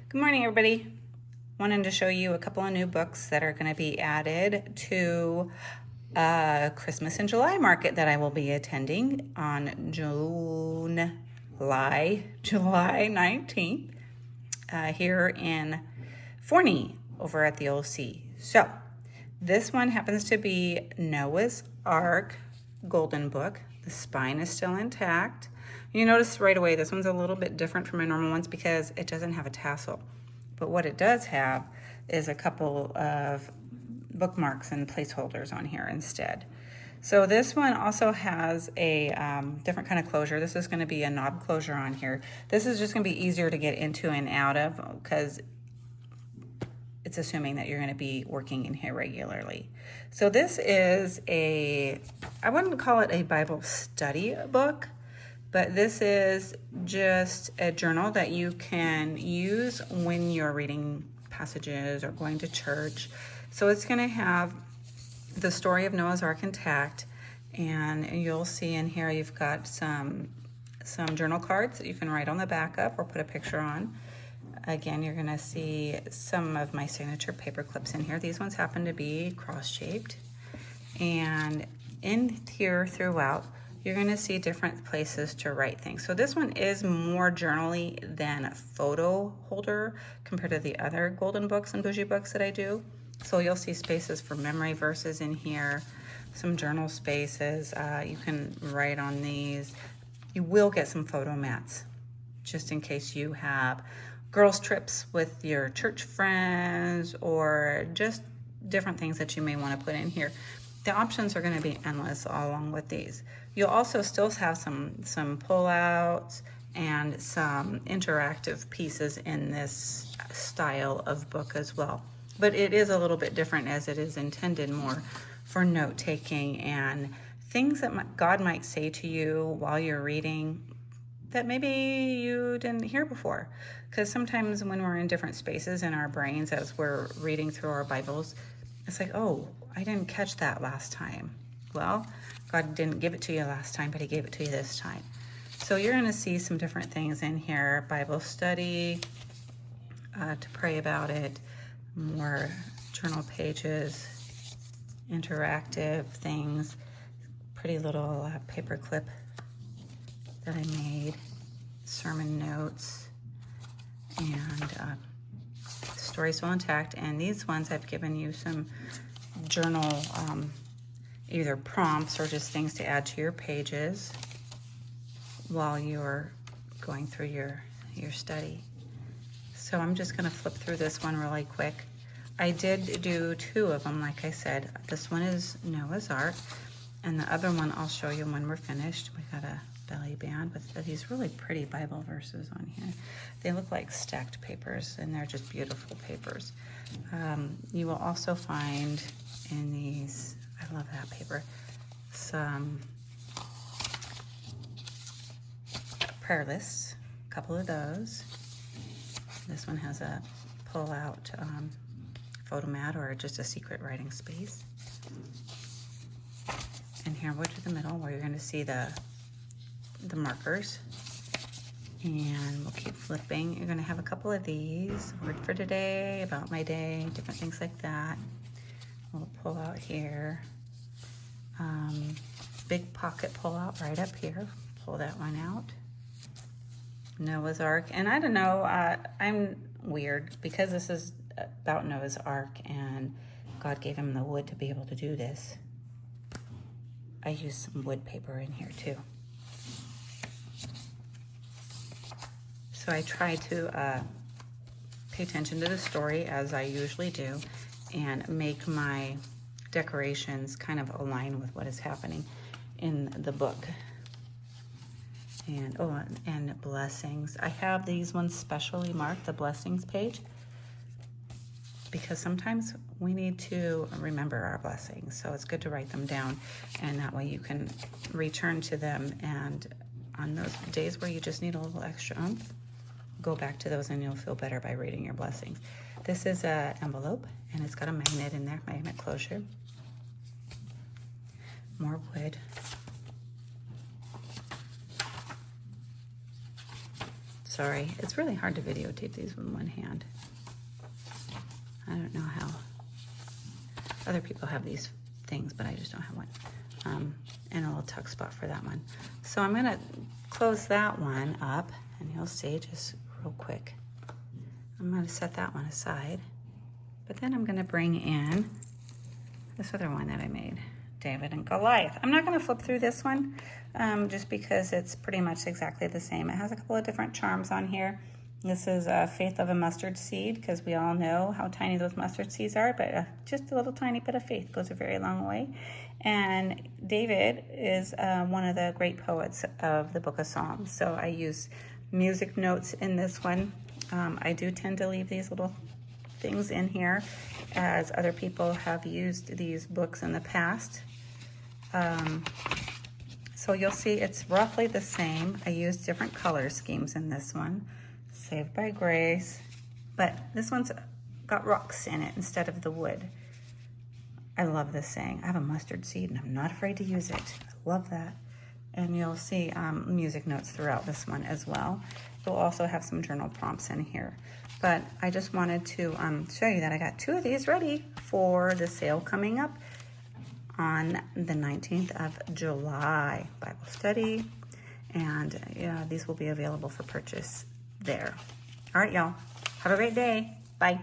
Good morning, everybody. Wanted to show you a couple of new books that are going to be added to Christmas in July market that I will be attending on July 19th here in Forney over at the OC. So this one happens to be Noah's Ark Golden Book. The spine is still intact. You notice right away this one's a little bit different from my normal ones because it doesn't have a tassel. But what it does have is a couple of bookmarks and placeholders on here instead. So this one also has a different kind of closure. This is going to be a knob closure on here. This is just going to be easier to get into and out of because it's assuming that you're going to be working in here regularly. So this is I wouldn't call it a Bible study book, but this is just a journal that you can use when you're reading passages or going to church. So it's going to have the story of Noah's Ark intact, and you'll see in here you've got some journal cards that you can write on the back of or put a picture on. Again, you're going to see some of my signature paper clips in here. These ones happen to be cross-shaped. And in here throughout, you're going to see different places to write things. So this one is more journal-y than a photo holder compared to the other golden books and bougie books that I do. So you'll see spaces for memory verses in here, some journal spaces. You can write on these. You will get some photo mats just in case you have girls' trips with your church friends or just different things that you may want to put in here. The options are going to be endless along with these. You'll also still have some pull-outs and some interactive pieces in this style of book as well. But it is a little bit different as it is intended more for note-taking and things that God might say to you while you're reading that maybe you didn't hear before. Because sometimes when we're in different spaces in our brains as we're reading through our Bibles, it's like, oh, I didn't catch that last time. Well, God didn't give it to you last time, but he gave it to you this time. So you're going to see some different things in here. Bible study, to pray about it, more journal pages, interactive things, pretty little paper clip that I made, sermon notes, and stories still intact. And these ones I've given you some journal either prompts or just things to add to your pages while you're going through your study. So I'm just going to flip through this one really quick. I did do two of them, like I said. This one is Noah's Ark, and the other one I'll show you when we're finished. We got a belly band with these really pretty Bible verses on here. They look like stacked papers, and they're just beautiful papers. You will also find in these, I love that paper, some prayer lists, a couple of those. This one has a pull-out photo mat or just a secret writing space. And here we're to the middle where you're going to see the markers. And we'll keep flipping. You're going to have a couple of these. Word for today, about my day, different things like that. We'll pull out here. Big pocket pull out right up here. Pull that one out. Noah's Ark. And I don't know, I'm weird because this is about Noah's Ark and God gave him the wood to be able to do this. I used some wood paper in here too. So I try to pay attention to the story as I usually do and make my decorations kind of align with what is happening in the book. And blessings. I have these ones specially marked, the blessings page, because sometimes we need to remember our blessings. So it's good to write them down, and that way you can return to them. And on those days where you just need a little extra oomph, go back to those and you'll feel better by reading your blessings. This is an envelope, and it's got a magnet in there, magnet closure. More wood. sorry. It's really hard to videotape these with one hand. I don't know how. Other people have these things, but I just don't have one. And a little tuck spot for that one. So I'm gonna close that one up, and you'll see just real quick. I'm gonna set that one aside, but then I'm gonna bring in this other one that I made, David and Goliath. I'm not gonna flip through this one, just because it's pretty much exactly the same. It has a couple of different charms on here. This is faith of a mustard seed, because we all know how tiny those mustard seeds are, but just a little tiny bit of faith goes a very long way. And David is one of the great poets of the Book of Psalms. So I use music notes in this one. I do tend to leave these little things in here, as other people have used these books in the past. So you'll see it's roughly the same. I used different color schemes in this one. Saved by Grace, but this one's got rocks in it instead of the wood. I love this saying. I have a mustard seed and I'm not afraid to use it. I love that. And you'll see music notes throughout this one as well. You'll also have some journal prompts in here. But I just wanted to show you that I got 2 of these ready for the sale coming up on the 19th of July, Bible study. And these will be available for purchase there. All right, y'all. Have a great day. Bye.